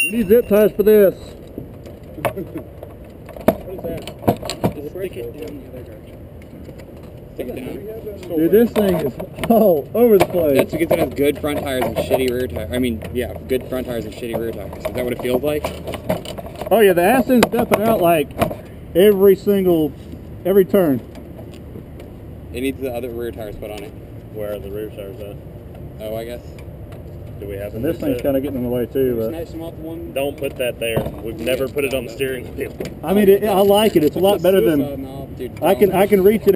We need zip ties for this. What is that? Just stick it down the other direction. Stick it down. Dude, this thing is all over the place. That's because it has good front tires and shitty rear tires. I mean, yeah, good front tires and shitty rear tires. Is that what it feels like? Oh yeah, the Aston's dumping out like every turn. It needs the other rear tires put on it. Where are the rear tires at? Oh, I guess. Do we have And this thing's kind of getting in the way too. But Nice them up one. Don't put that there. We've never put it on the steering wheel. I mean, I like it. It's a lot better than Dude, I can reach it.